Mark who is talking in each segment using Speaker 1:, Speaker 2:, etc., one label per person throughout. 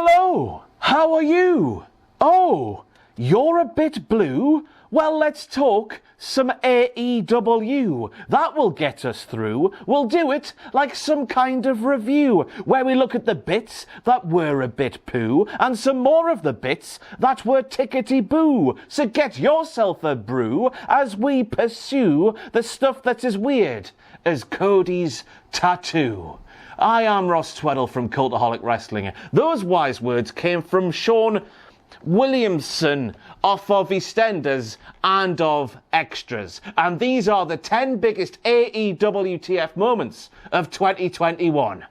Speaker 1: Hello, how are you? Oh, you're a bit blue? Well, let's talk some AEW. That will get us through. We'll do it like some kind of review, where we look at the bits that were a bit poo, and some more of the bits that were tickety-boo. So get yourself a brew as we pursue the stuff that's as weird as Cody's tattoo. I am Ross Tweddle from Cultaholic Wrestling. Those wise words came from Sean Williamson off of EastEnders and of Extras. And these are the 10 biggest AEW WTF moments of 2021.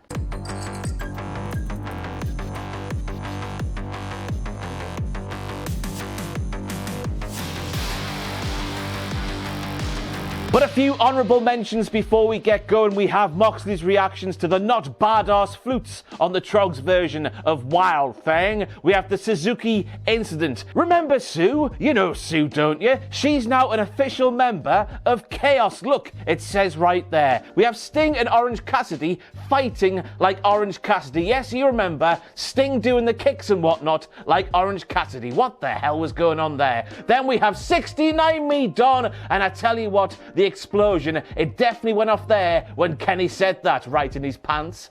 Speaker 1: But a few honourable mentions before we get going. We have Moxley's reactions to the not badass flutes on the Trogs version of Wild Thing. We have the Suzuki incident. Remember Sue? You know Sue, don't you? She's now an official member of Chaos. Look, it says right there. We have Sting and Orange Cassidy fighting like Orange Cassidy. Yes, you remember Sting doing the kicks and whatnot like Orange Cassidy. What the hell was going on there? Then we have 69 Me Don, and I tell you what, the explosion, it definitely went off there when Kenny said that right in his pants.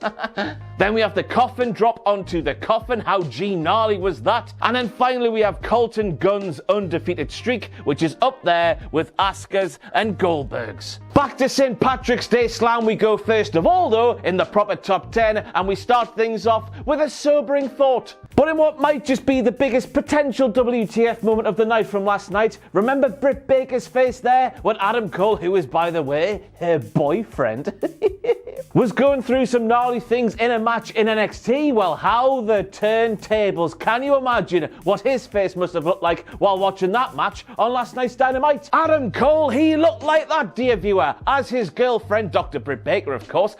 Speaker 1: Then we have the coffin drop onto the coffin. How gnarly was that? And then finally we have Colton Gunn's undefeated streak, which is up there with Asuka's and Goldberg's. Back to St. Patrick's Day Slam we go first of all, though, in the proper top 10, and we start things off with a sobering thought. But in what might just be the biggest potential WTF moment of the night from last night, remember Britt Baker's face there when Adam Cole, who is, by the way, her boyfriend, was going through some gnarly things in a match in NXT? Well, how the turntables. Can you imagine what his face must have looked like while watching that match on last night's Dynamite? Adam Cole, he looked like that, dear viewer, as his girlfriend, Dr. Britt Baker, of course,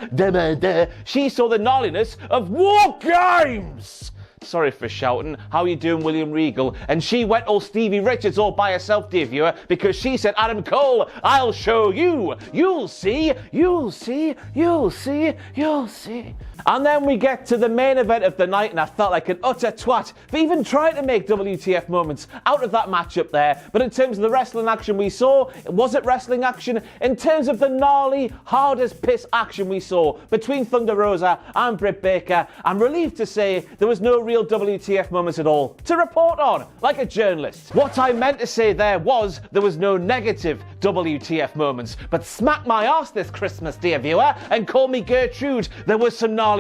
Speaker 1: she saw the gnarliness of War Games. Sorry for shouting. How you doing, William Regal? And she went all Stevie Richards all by herself, dear viewer, because she said, Adam Cole, I'll show you. You'll see, you'll see, you'll see, you'll see. And then we get to the main event of the night, and I felt like an utter twat for even trying to make WTF moments out of that matchup there. But in terms of the wrestling action we saw, was it wrestling action? In terms of the gnarly, hard as piss action we saw between Thunder Rosa and Britt Baker, I'm relieved to say there was no real WTF moments at all to report on, like a journalist. What I meant to say there was no negative WTF moments, but smack my arse this Christmas, dear viewer, and call me Gertrude. There was some gnarly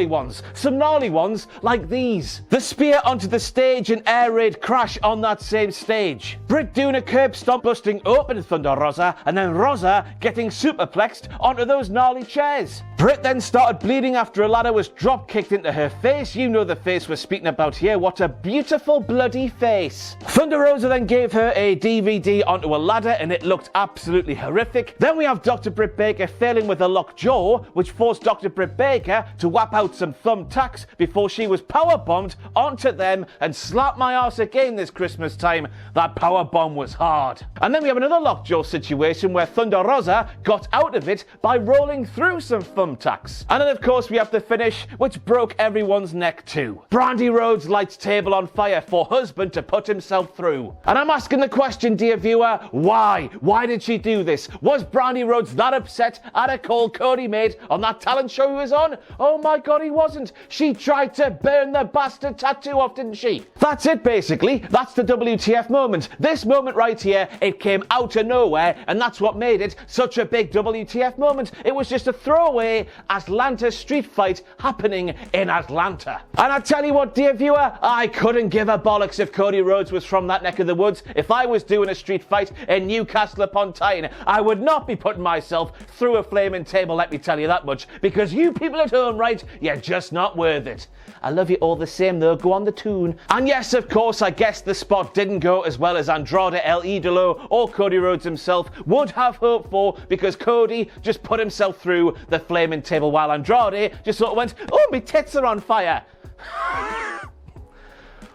Speaker 1: ones like these. The spear onto the stage and air raid crash on that same stage. Britt doing a curb stomp, busting open Thunder Rosa, and then Rosa getting superplexed onto those gnarly chairs. Britt then started bleeding after a ladder was drop kicked into her face. You know the face we're speaking about here. What a beautiful bloody face. Thunder Rosa then gave her a DVD onto a ladder, and it looked absolutely horrific. Then we have Dr. Britt Baker failing with a locked jaw, which forced Dr. Britt Baker to whap out some thumbtacks before she was powerbombed onto them and slapped my arse again this Christmas time. That powerbomb was hard. And then we have another lockjaw situation where Thunder Rosa got out of it by rolling through some thumbtacks. And then of course we have the finish, which broke everyone's neck too. Brandy Rhodes lights table on fire for husband to put himself through. And I'm asking the question, dear viewer, why? Why did she do this? Was Brandy Rhodes that upset at a call Cody made on that talent show he was on? Oh my God, he wasn't. She tried to burn the bastard tattoo off, didn't she? That's it, basically. That's the WTF moment. This moment right here, it came out of nowhere, and that's what made it such a big WTF moment. It was just a throwaway Atlanta street fight happening in Atlanta. And I tell you what, dear viewer, I couldn't give a bollocks if Cody Rhodes was from that neck of the woods. If I was doing a street fight in Newcastle upon Tyne, I would not be putting myself through a flaming table, let me tell you that much, because you people at home, right, you're just not worth it. I love you all the same though, go on the tune. And yes, of course, I guess the spot didn't go as well as Andrade El Idolo or Cody Rhodes himself would have hoped for, because Cody just put himself through the flaming table while Andrade just sort of went, oh, my tits are on fire.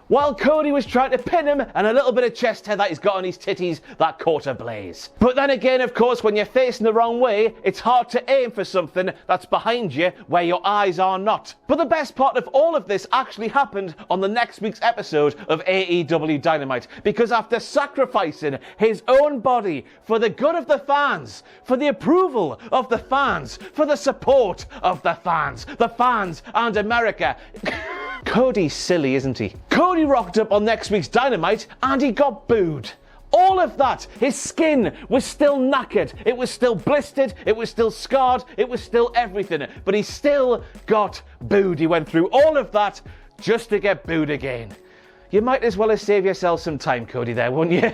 Speaker 1: while Cody was trying to pin him, and a little bit of chest hair that he's got on his titties that caught ablaze. But then again, of course, when you're facing the wrong way, it's hard to aim for something that's behind you where your eyes are not. But the best part of all of this actually happened on the next week's episode of AEW Dynamite, because after sacrificing his own body for the good of the fans, for the approval of the fans, for the support of the fans and America, Cody's silly, isn't he? Cody rocked up on next week's Dynamite and he got booed. All of that, his skin was still knackered, it was still blistered, it was still scarred, it was still everything, but he still got booed. He went through all of that just to get booed again. You might as well have saved yourself some time, Cody, there, wouldn't you?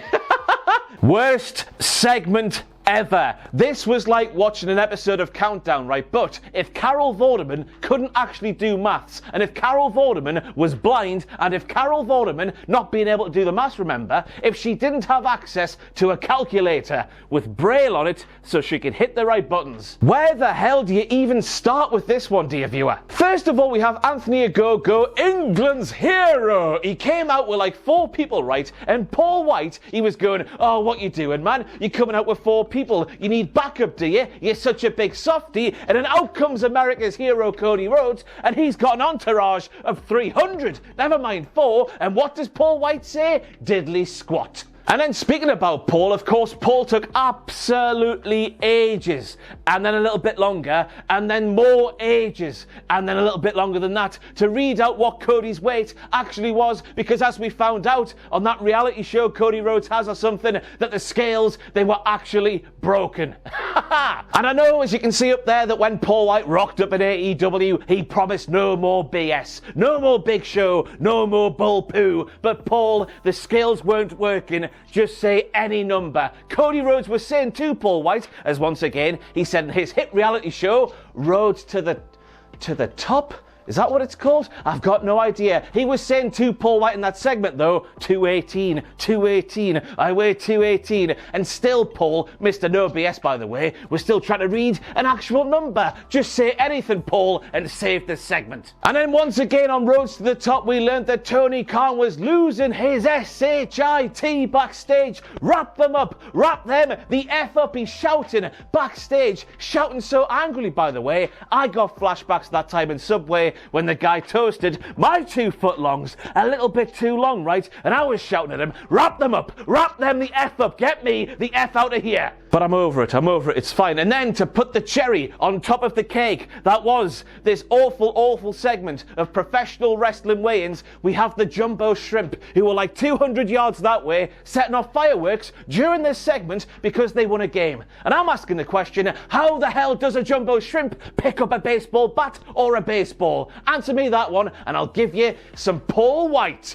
Speaker 1: Worst segment ever. This was like watching an episode of Countdown, right? But if Carol Vorderman couldn't actually do maths, and if Carol Vorderman was blind, and if Carol Vorderman, not being able to do the maths, remember, if she didn't have access to a calculator with braille on it so she could hit the right buttons, where the hell do you even start with this one, dear viewer? First of all, we have Anthony Ogogo, England's hero. He came out with like 4 people, right? And Paul Wight, he was going, oh, what you doing, man? You're coming out with 4 people. You need backup, do you? You're such a big softie. And then out comes America's hero, Cody Rhodes, and he's got an entourage of 300. Never mind 4. And what does Paul Wight say? Diddly squat. And then speaking about Paul, of course, Paul took absolutely ages, and then a little bit longer, and then more ages, and then a little bit longer than that to read out what Cody's weight actually was, because as we found out on that reality show Cody Rhodes has or something, that the scales, they were actually broken. And I know, as you can see up there, that when Paul Wight rocked up at AEW, he promised no more BS, no more Big Show, no more bull poo. But Paul, the scales weren't working. Just say any number. Cody Rhodes was saying to Paul Wight, as once again he said in his hit reality show, Rhodes to the top. Is that what it's called? I've got no idea. He was saying to Paul Wight in that segment, though, 218, 218, I weigh 218. And still Paul, Mr. No BS, by the way, was still trying to read an actual number. Just say anything, Paul, and save this segment. And then once again on Roads to the Top, we learned that Tony Khan was losing his SHIT backstage. Wrap them up, wrap them the F up, he's shouting backstage, shouting so angrily, by the way. I got flashbacks to that time in Subway when the guy toasted my 2 footlongs a little bit too long, right? And I was shouting at him, wrap them up, wrap them the F up, get me the F out of here. But I'm over it, it's fine. And then to put the cherry on top of the cake, that was this awful, awful segment of professional wrestling weigh-ins, we have the Jumbo Shrimp, who were like 200 yards that way, setting off fireworks during this segment because they won a game. And I'm asking the question, how the hell does a Jumbo Shrimp pick up a baseball bat or a baseball? Answer me that one, and I'll give you some Paul Wight.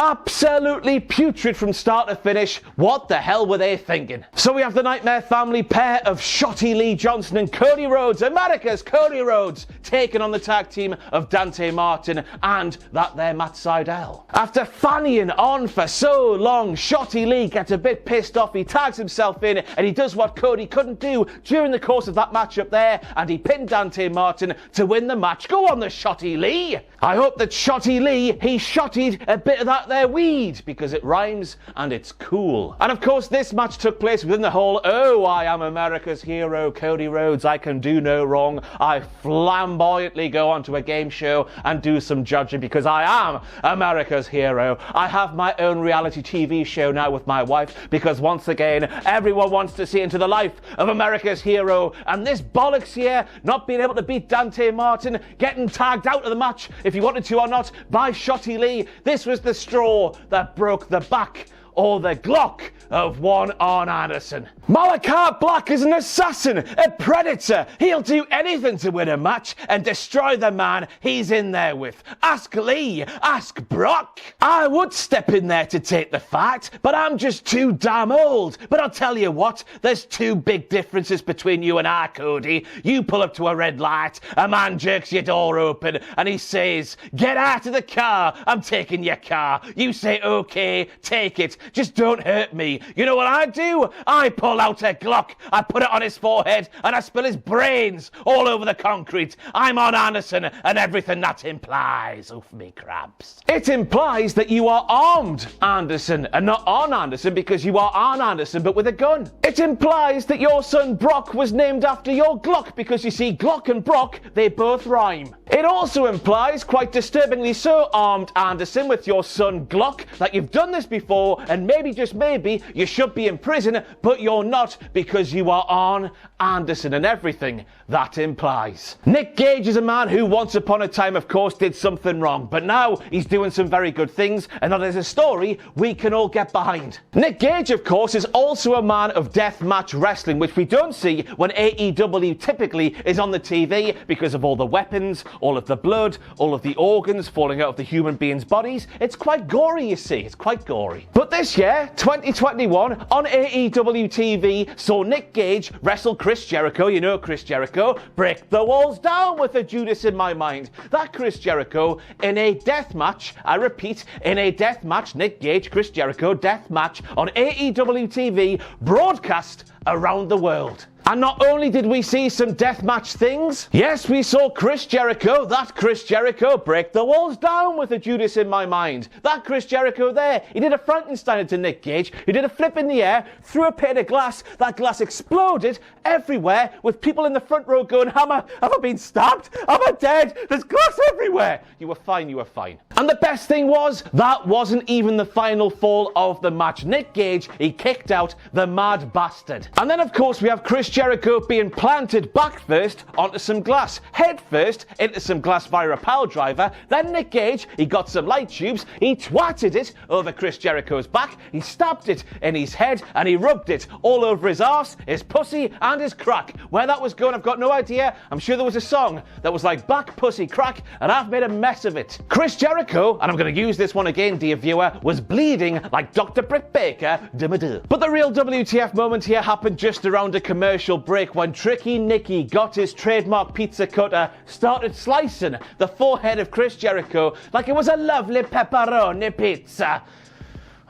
Speaker 1: Absolutely putrid from start to finish. What the hell were they thinking? So we have the Nightmare Family pair of Shotty Lee Johnson and Cody Rhodes, America's Cody Rhodes, taking on the tag team of Dante Martin and that there Matt Sydal. After fannying on for so long, Shotty Lee gets a bit pissed off. He tags himself in and he does what Cody couldn't do during the course of that matchup there, and he pinned Dante Martin to win the match. Go on, the Shotty Lee. I hope that Shotty Lee, he shottied a bit of that there weed, because it rhymes and it's cool. And of course this match took place within the whole oh, I am America's hero, Cody Rhodes, I can do no wrong, I flamboyantly go onto a game show and do some judging because I am America's hero. I have my own reality TV show now with my wife because once again everyone wants to see into the life of America's hero, and this bollocks here, not being able to beat Dante Martin, getting tagged out of the match if he wanted to or not by Shotty Lee. This was the straw that broke the back or the Glock of one Arn Anderson. Malachi Black is an assassin, a predator. He'll do anything to win a match and destroy the man he's in there with. Ask Lee, ask Brock. I would step in there to take the fight, but I'm just too damn old. But I'll tell you what, there's 2 big differences between you and I, Cody. You pull up to a red light, a man jerks your door open, and he says, get out of the car, I'm taking your car. You say, okay, take it. Just don't hurt me. You know what I do? I pull out a Glock, I put it on his forehead, and I spill his brains all over the concrete. I'm on Anderson and everything that implies. Oof me crabs. It implies that you are armed, Anderson, and not on Anderson because you are on Anderson but with a gun. It implies that your son Brock was named after your Glock because you see Glock and Brock, they both rhyme. It also implies, quite disturbingly so, armed Anderson, with your son Glock, that you've done this before and maybe, just maybe, you should be in prison, but you're not because you are on Anderson and everything that implies. Nick Gage is a man who once upon a time, of course, did something wrong, but now he's doing some very good things, and that is a story we can all get behind. Nick Gage, of course, is also a man of deathmatch wrestling, which we don't see when AEW typically is on the TV because of all the weapons, all of the blood, all of the organs falling out of the human beings' bodies. It's quite gory, you see. It's quite gory. But this year, 2021, on AEW TV, saw Nick Gage wrestle Chris Jericho. You know Chris Jericho. Break the walls down with a Judas in my mind. That Chris Jericho in a death match. I repeat, in a death match. Nick Gage, Chris Jericho, death match on AEW TV, broadcast around the world. And not only did we see some deathmatch things, yes, we saw Chris Jericho, that Chris Jericho, break the walls down with a Judas in my mind. That Chris Jericho there, he did a Frankenstein to Nick Gage, he did a flip in the air, threw a pane of glass, that glass exploded everywhere with people in the front row going, have I been stabbed? Am I dead? There's glass everywhere. You were fine, you were fine. And the best thing was, that wasn't even the final fall of the match. Nick Gage, he kicked out the mad bastard. And then of course we have Chris Jericho being planted back first onto some glass, head first into some glass via a pile driver. Then Nick Gage, he got some light tubes, he twatted it over Chris Jericho's back, he stabbed it in his head, and he rubbed it all over his arse, his pussy, and his crack. Where that was going, I've got no idea. I'm sure there was a song that was like back, pussy, crack, and I've made a mess of it. Chris Jericho, and I'm going to use this one again, dear viewer, was bleeding like Dr. Britt Baker. But the real WTF moment here happened just around a commercial break when Tricky Nicky got his trademark pizza cutter, started slicing the forehead of Chris Jericho like it was a lovely pepperoni pizza.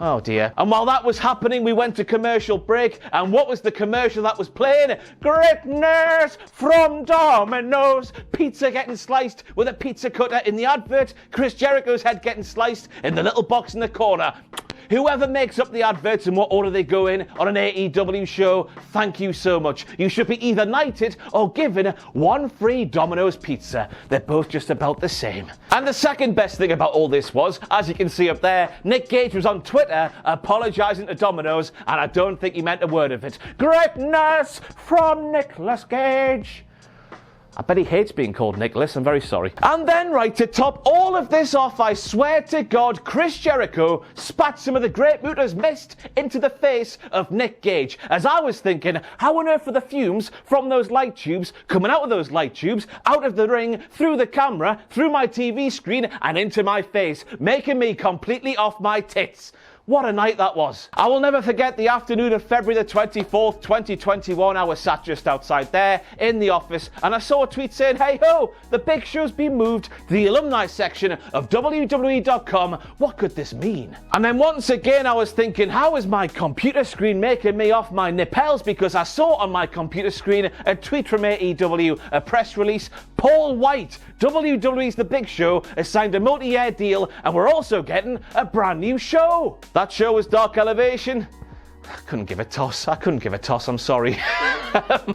Speaker 1: Oh dear. And while that was happening, we went to commercial break, and what was the commercial that was playing? Greatness from Domino's. Pizza getting sliced with a pizza cutter in the advert, Chris Jericho's head getting sliced in the little box in the corner. Whoever makes up the adverts and what order they go in on an AEW show, thank you so much. You should be either knighted or given one free Domino's pizza. They're both just about the same. And the second best thing about all this was, as you can see up there, Nick Gage was on Twitter apologising to Domino's, and I don't think he meant a word of it. Greatness from Nicolas Gage. I bet he hates being called Nicholas, I'm very sorry. And then, right, to top all of this off, I swear to God, Chris Jericho spat some of the Great Muta's mist into the face of Nick Gage. As I was thinking, how on earth are the fumes from those light tubes coming out of those light tubes, out of the ring, through the camera, through my TV screen, and into my face, making me completely off my tits. What a night that was. I will never forget the afternoon of February the 24th, 2021. I was sat just outside there in the office and I saw a tweet saying, hey ho, the Big Show's been moved to the alumni section of WWE.com. What could this mean? And then once again I was thinking, how is my computer screen making me off my nipples? Because I saw on my computer screen a tweet from AEW, a press release. Paul Wight, WWE's The Big Show, has signed a multi-year deal and we're also getting a brand new show. That show was Dark Elevation. I couldn't give a toss, I'm sorry.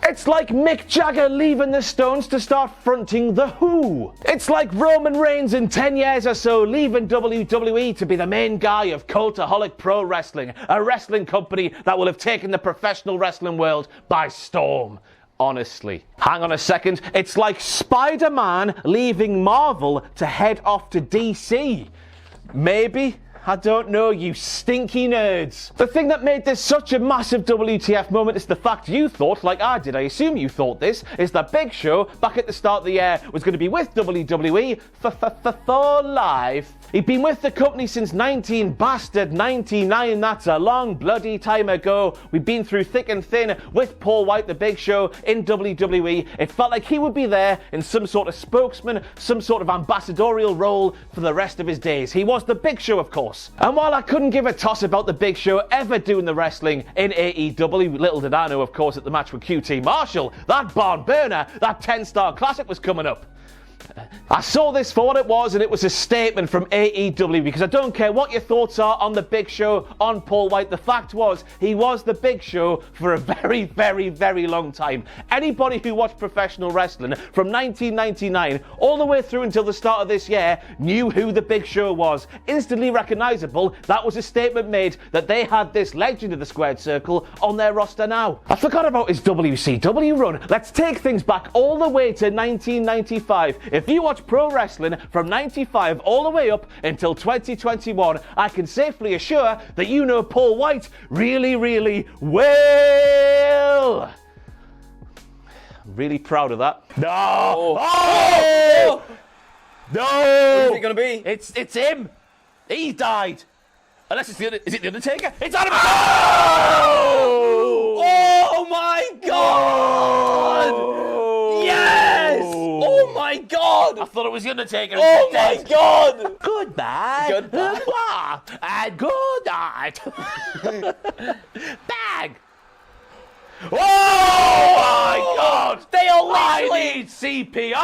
Speaker 1: It's like Mick Jagger leaving the Stones to start fronting The Who. It's like Roman Reigns in 10 years or so leaving WWE to be the main guy of Cultaholic Pro Wrestling, a wrestling company that will have taken the professional wrestling world by storm. Honestly. Hang on a second, it's like Spider-Man leaving Marvel to head off to DC. Maybe? I don't know, you stinky nerds. The thing that made this such a massive WTF moment is the fact you thought, like I did, I assume you thought this, is that Big Show, back at the start of the year, was going to be with WWE for life. He'd been with the company since 1999, that's a long bloody time ago. We'd been through thick and thin with Paul Wight, the Big Show, in WWE. It felt like he would be there in some sort of spokesman, some sort of ambassadorial role for the rest of his days. He was the Big Show, of course. course. And while I couldn't give a toss about the Big Show ever doing the wrestling in AEW, little did I know, of course, at the match with QT Marshall, that barn burner, that 10-star classic was coming up. I saw this for what it was, and it was a statement from AEW, because I don't care what your thoughts are on the Big Show, on Paul Wight. The fact was, he was the Big Show for a very, very, very long time. Anybody who watched professional wrestling from 1999 all the way through until the start of this year knew who the Big Show was. Instantly recognizable. That was a statement made that they had this legend of the squared circle on their roster now. I forgot about his WCW run. Let's take things back all the way to 1995. If you watch pro wrestling from 95 all the way up until 2021, I can safely assure that you know Paul Wight really, really well. I'm really proud of that. No! Oh! No!
Speaker 2: Who's it gonna be?
Speaker 1: It's him. He died. Unless it's is it the Undertaker? It's Adam Cole!
Speaker 2: Oh my God!
Speaker 1: Oh!
Speaker 2: Yes! Oh my God!
Speaker 1: I thought it was the Undertaker.
Speaker 2: Oh my God!
Speaker 1: Goodbye.
Speaker 2: Goodbye.
Speaker 1: And good night. Bag. Oh my God!
Speaker 2: They are
Speaker 1: I
Speaker 2: literally...
Speaker 1: need CPR.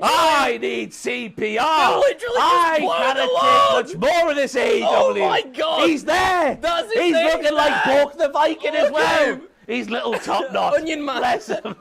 Speaker 2: I
Speaker 1: need CPR.
Speaker 2: They're literally just blowing the load.
Speaker 1: Take much more of this AEW.
Speaker 2: Oh my God!
Speaker 1: He's there.
Speaker 2: That's his
Speaker 1: He's
Speaker 2: name,
Speaker 1: looking like
Speaker 2: man.
Speaker 1: Bork the Viking as
Speaker 2: Look at
Speaker 1: well.
Speaker 2: him.
Speaker 1: He's little top knot.
Speaker 2: Onion man.
Speaker 1: Bless him.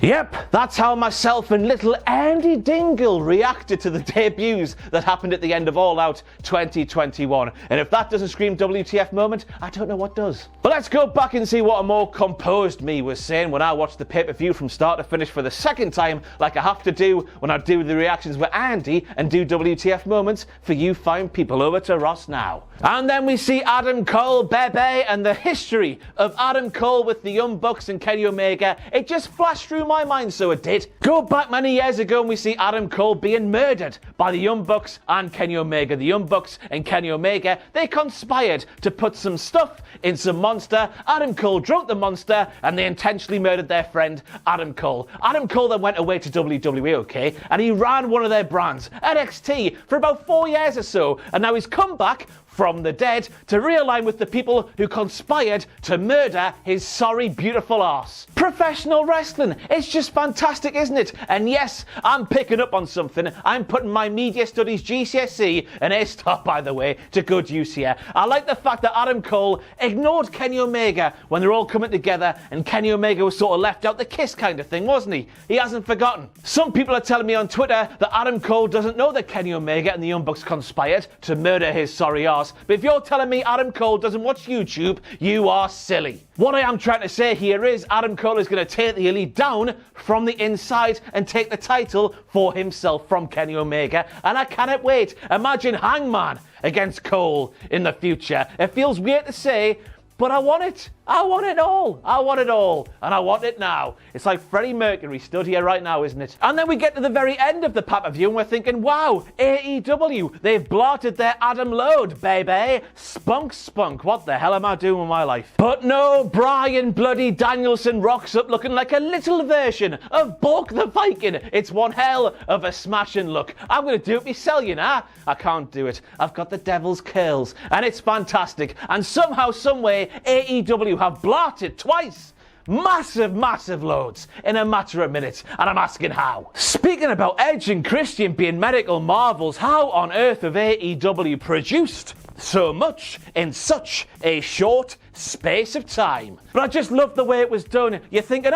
Speaker 1: Yep, that's how myself and little Andy Dingle reacted to the debuts that happened at the end of All Out 2021. And if that doesn't scream WTF moment, I don't know what does. But let's go back and see what a more composed me was saying when I watched the pay-per-view from start to finish for the second time, like I have to do when I do the reactions with Andy and do WTF moments for you fine people. Over to Ross now. And then we see Adam Cole, Bebe, and the history of Adam Cole with the Young Bucks and Kenny Omega. It just flashed through my mind, so it did. Go back many years ago and we see Adam Cole being murdered by the Young Bucks and Kenny Omega. The Young Bucks and Kenny Omega, they conspired to put some stuff in some monster. Adam Cole drank the monster and they intentionally murdered their friend Adam Cole. Adam Cole then went away to WWE, okay, and he ran one of their brands, NXT, for about 4 years or so, and now he's come back from the dead to realign with the people who conspired to murder his sorry, beautiful arse. Professional wrestling. It's just fantastic, isn't it? And yes, I'm picking up on something. I'm putting my media studies GCSE and A-star, by the way, to good use here. I like the fact that Adam Cole ignored Kenny Omega when they're all coming together, and Kenny Omega was sort of left out the kiss kind of thing, wasn't he? He hasn't forgotten. Some people are telling me on Twitter that Adam Cole doesn't know that Kenny Omega and the Young Bucks conspired to murder his sorry arse. But if you're telling me Adam Cole doesn't watch YouTube, you are silly. What I am trying to say here is Adam Cole is going to take the Elite down from the inside and take the title for himself from Kenny Omega. And I cannot wait. Imagine Hangman against Cole in the future. It feels weird to say, but I want it. I want it all. I want it all. And I want it now. It's like Freddie Mercury stood here right now, isn't it? And then we get to the very end of the pay-per-view and we're thinking, wow, AEW, they've blotted their Adam load, baby. Spunk. What the hell am I doing with my life? But no, Bryan bloody Danielson rocks up looking like a little version of Bork the Viking. It's one hell of a smashing look. I'm going to do it myself, you know. I can't do it. I've got the devil's curls. And it's fantastic. And somehow, someway, AEW have blotted twice. Massive loads in a matter of minutes, and I'm asking how. Speaking about Edge and Christian being medical marvels, how on earth have AEW produced so much in such a short space of time? But I just love the way it was done. You're thinking,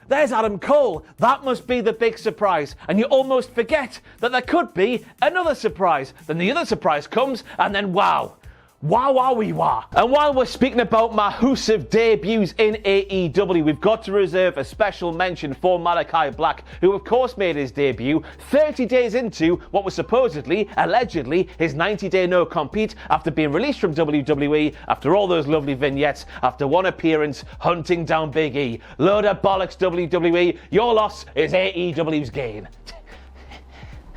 Speaker 1: there's Adam Cole. That must be the big surprise. And you almost forget that there could be another surprise. Then the other surprise comes, and then wow. Wow. And while we're speaking about massive debuts in AEW, we've got to reserve a special mention for Malachi Black, who of course made his debut 30 days into what was allegedly, his 90-day no-compete after being released from WWE, after all those lovely vignettes, after one appearance hunting down Big E. Load of bollocks, WWE. Your loss is AEW's gain.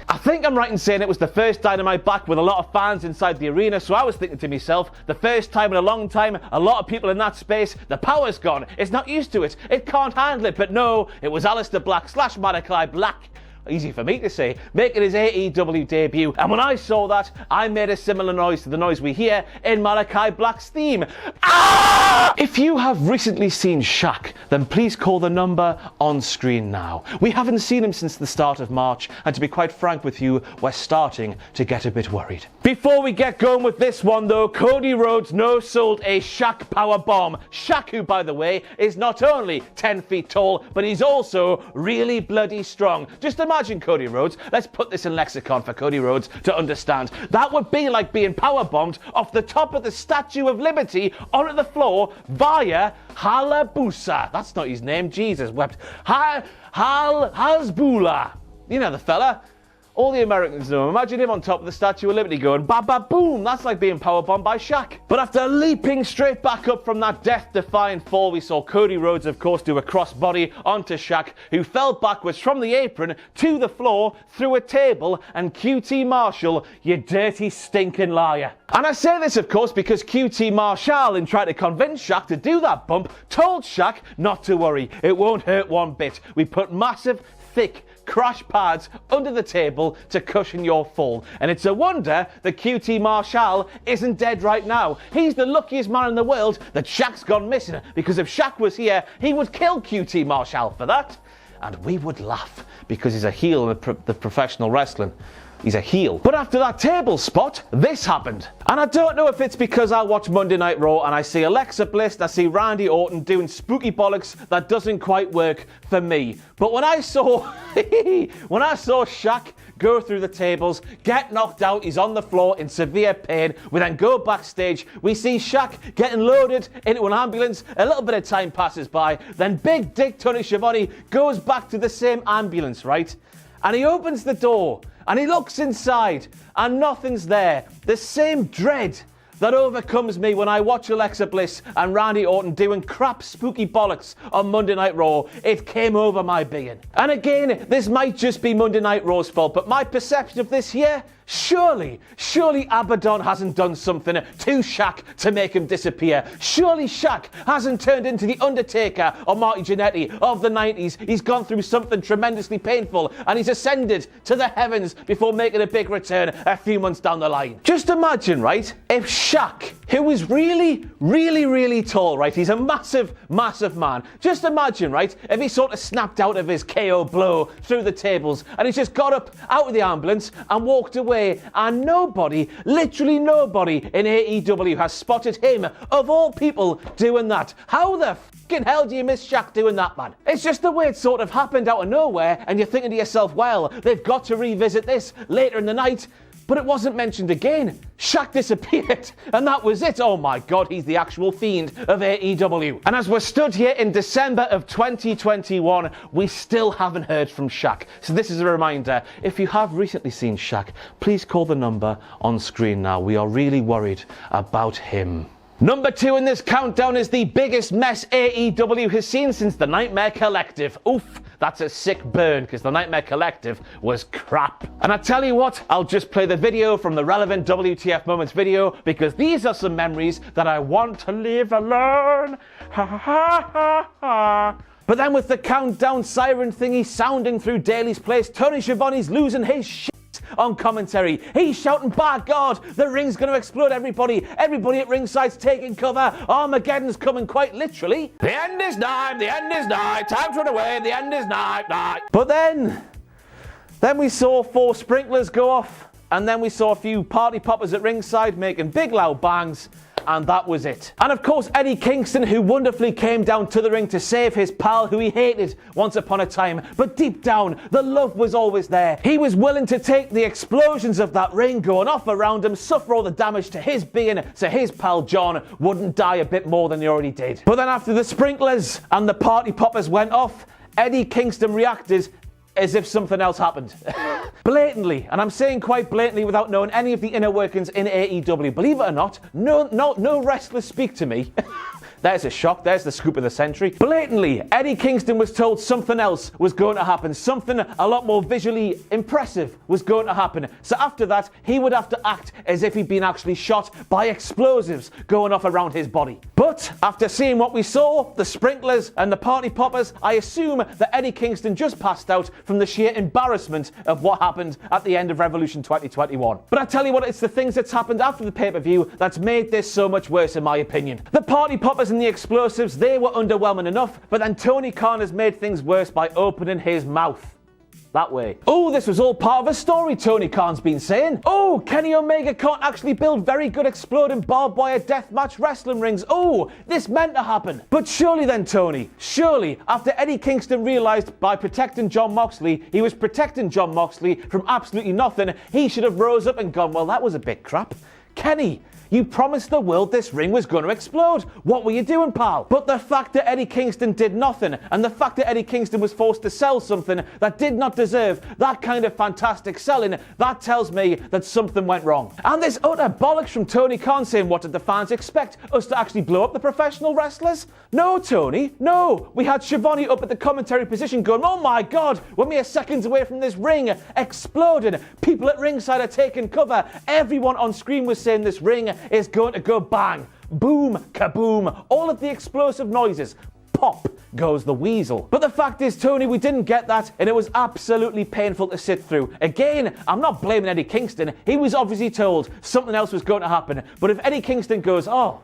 Speaker 1: I think I'm right in saying it was the first Dynamite back with a lot of fans inside the arena, so I was thinking to myself, the first time in a long time, a lot of people in that space, the power's gone, it's not used to it, it can't handle it. But no, it was Aleister Black / Malachi Black easy for me to say, making his AEW debut. And when I saw that, I made a similar noise to the noise we hear in Malachi Black's theme. Ah! If you have recently seen Shaq, then please call the number on screen now. We haven't seen him since the start of March, and to be quite frank with you, we're starting to get a bit worried. Before we get going with this one though, Cody Rhodes no-sold a Shaq power bomb. Shaq, who by the way, is not only 10 feet tall, but he's also really bloody strong. Just imagine Cody Rhodes, let's put this in lexicon for Cody Rhodes to understand. That would be like being power bombed off the top of the Statue of Liberty onto the floor via Hayabusa. That's not his name, Jesus wept. Hasbula. You know the fella. All the Americans know him. Imagine him on top of the Statue of Liberty going ba-ba-boom. That's like being powerbombed by Shaq. But after leaping straight back up from that death-defying fall, we saw Cody Rhodes, of course, do a crossbody onto Shaq, who fell backwards from the apron to the floor through a table. And QT Marshall, you dirty stinking liar. And I say this, of course, because QT Marshall, in trying to convince Shaq to do that bump, told Shaq not to worry. It won't hurt one bit. We put massive, thick crash pads under the table to cushion your fall. And it's a wonder that QT Marshall isn't dead right now. He's the luckiest man in the world that Shaq's gone missing, because if Shaq was here, he would kill QT Marshall for that. And we would laugh, because he's a heel in the professional wrestling. He's a heel. But after that table spot, this happened. And I don't know if it's because I watch Monday Night Raw and I see Alexa Bliss, I see Randy Orton doing spooky bollocks that doesn't quite work for me. But when I saw Shaq go through the tables, get knocked out, he's on the floor in severe pain. We then go backstage, we see Shaq getting loaded into an ambulance, a little bit of time passes by, then Big Dick Tony Schiavone goes back to the same ambulance, right? And he opens the door, and he looks inside, and nothing's there. The same dread that overcomes me when I watch Alexa Bliss and Randy Orton doing crap spooky bollocks on Monday Night Raw, it came over my being. And again, this might just be Monday Night Raw's fault, but my perception of this here, surely Abaddon hasn't done something to Shaq to make him disappear. Surely Shaq hasn't turned into the Undertaker or Marty Jannetty of the 90s. He's gone through something tremendously painful and he's ascended to the heavens before making a big return a few months down the line. Just imagine, right, if Shaq, who is really tall, right, he's a massive man. Just imagine, right, if he sort of snapped out of his KO blow through the tables and he's just got up out of the ambulance and walked away, and nobody, literally nobody in AEW has spotted him, of all people, doing that. How the fucking hell do you miss Shaq doing that, man? It's just the way it sort of happened out of nowhere, and you're thinking to yourself, well, they've got to revisit this later in the night. But it wasn't mentioned again. Shaq disappeared, and that was it. Oh my God, he's the actual fiend of AEW. And as we're stood here in December of 2021, we still haven't heard from Shaq. So this is a reminder, if you have recently seen Shaq, please call the number on screen now. We are really worried about him. Number 2 in this countdown is the biggest mess AEW has seen since the Nightmare Collective. Oof, that's a sick burn, because the Nightmare Collective was crap. And I tell you what, I'll just play the video from the relevant WTF Moments video, because these are some memories that I want to leave alone. Ha ha ha ha ha. But then with the countdown siren thingy sounding through Daly's place, Tony Schiavone's losing his shit on commentary. He's shouting, by God, the ring's going to explode, everybody at ringside's taking cover, Armageddon's coming, quite literally. The end is nigh, time to run away, the end is nigh. But then we saw 4 sprinklers go off, and then we saw a few party poppers at ringside making big loud bangs, and that was it. And of course, Eddie Kingston, who wonderfully came down to the ring to save his pal who he hated once upon a time, but deep down, the love was always there. He was willing to take the explosions of that ring going off around him, suffer all the damage to his being, so his pal John wouldn't die a bit more than he already did. But then after the sprinklers and the party poppers went off, Eddie Kingston reacted as if something else happened. Blatantly, and I'm saying quite blatantly without knowing any of the inner workings in AEW. Believe it or not, no wrestlers speak to me There's a shock. There's the scoop of the century. Blatantly, Eddie Kingston was told something else was going to happen. Something a lot more visually impressive was going to happen. So after that, he would have to act as if he'd been actually shot by explosives going off around his body. But after seeing what we saw, the sprinklers and the party poppers, I assume that Eddie Kingston just passed out from the sheer embarrassment of what happened at the end of Revolution 2021. But I tell you what, it's the things that's happened after the pay-per-view that's made this so much worse in my opinion. The party poppers and the explosives, they were underwhelming enough, but then Tony Khan has made things worse by opening his mouth. That way. Oh, this was all part of a story, Tony Khan's been saying. Oh, Kenny Omega can't actually build very good exploding barbed wire deathmatch wrestling rings. Oh, this meant to happen. But surely then, Tony, surely, after Eddie Kingston realised by protecting Jon Moxley, he was protecting Jon Moxley from absolutely nothing, he should have rose up and gone, well, that was a bit crap. Kenny, you promised the world this ring was going to explode. What were you doing, pal? But the fact that Eddie Kingston did nothing, and the fact that Eddie Kingston was forced to sell something that did not deserve that kind of fantastic selling, that tells me that something went wrong. And this utter bollocks from Tony Khan saying, what did the fans expect? Us to actually blow up the professional wrestlers? No, Tony, no. We had Shivani up at the commentary position going, oh my God, we're mere seconds away from this ring exploding. People at ringside are taking cover. Everyone on screen was saying this ring is going to go bang, boom, kaboom, all of the explosive noises. Pop goes the weasel. But the fact is, Tony, we didn't get that, and it was absolutely painful to sit through. Again, I'm not blaming Eddie Kingston. He was obviously told something else was going to happen. But if Eddie Kingston goes, oh,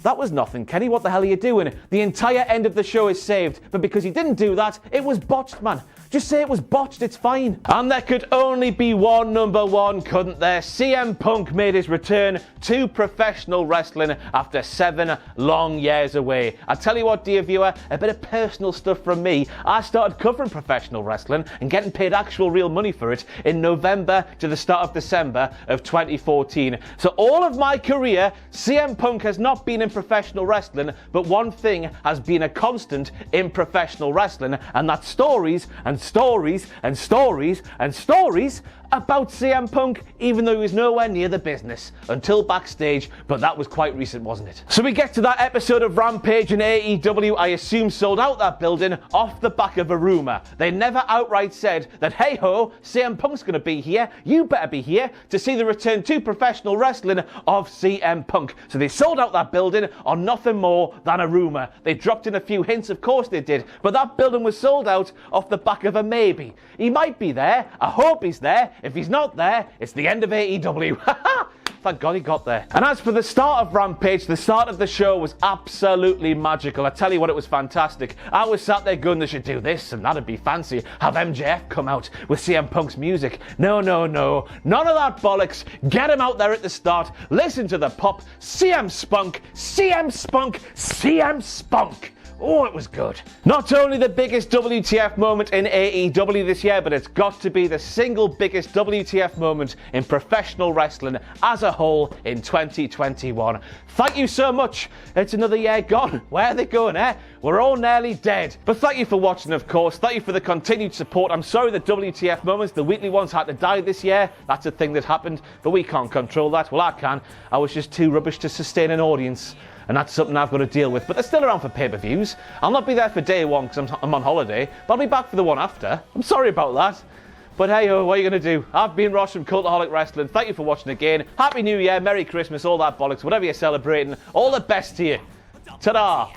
Speaker 1: that was nothing, Kenny, what the hell are you doing? The entire end of the show is saved. But because he didn't do that, it was botched, man. Just say it was botched, it's fine. And there could only be one number one, couldn't there? CM Punk made his return to professional wrestling after 7 long years away. I tell you what, dear viewer, a bit of personal stuff from me. I started covering professional wrestling and getting paid actual real money for it in November to the start of December of 2014. So all of my career, CM Punk has not been in professional wrestling, but one thing has been a constant in professional wrestling, and that's stories and stories and stories and stories about CM Punk, even though he was nowhere near the business until backstage, but that was quite recent, wasn't it? So we get to that episode of Rampage, and AEW, I assume, sold out that building off the back of a rumour. They never outright said that, hey ho, CM Punk's going to be here, you better be here to see the return to professional wrestling of CM Punk. So they sold out that building on nothing more than a rumour. They dropped in a few hints, of course they did, but that building was sold out off the back of a maybe. He might be there, I hope he's there. If he's not there, it's the end of AEW. Thank God he got there. And as for the start of Rampage, the start of the show was absolutely magical. I tell you what, it was fantastic. I was sat there going, they should do this and that'd be fancy. Have MJF come out with CM Punk's music. No, no, no. None of that bollocks. Get him out there at the start. Listen to the pop. CM Spunk, CM Spunk, CM Spunk. Oh, it was good. Not only the biggest WTF moment in AEW this year, but it's got to be the single biggest WTF moment in professional wrestling as a whole in 2021. Thank you so much. It's another year gone. Where are they going, eh? We're all nearly dead. But thank you for watching, of course. Thank you for the continued support. I'm sorry the WTF moments, the weekly ones, had to die this year. That's a thing that happened, but we can't control that. Well, I can. I was just too rubbish to sustain an audience. And that's something I've got to deal with. But they're still around for pay-per-views. I'll not be there for day one because I'm on holiday, but I'll be back for the one after. I'm sorry about that. But hey, what are you going to do? I've been Ross from Cultaholic Wrestling. Thank you for watching again. Happy New Year, Merry Christmas, all that bollocks, whatever you're celebrating. All the best to you. Ta-da!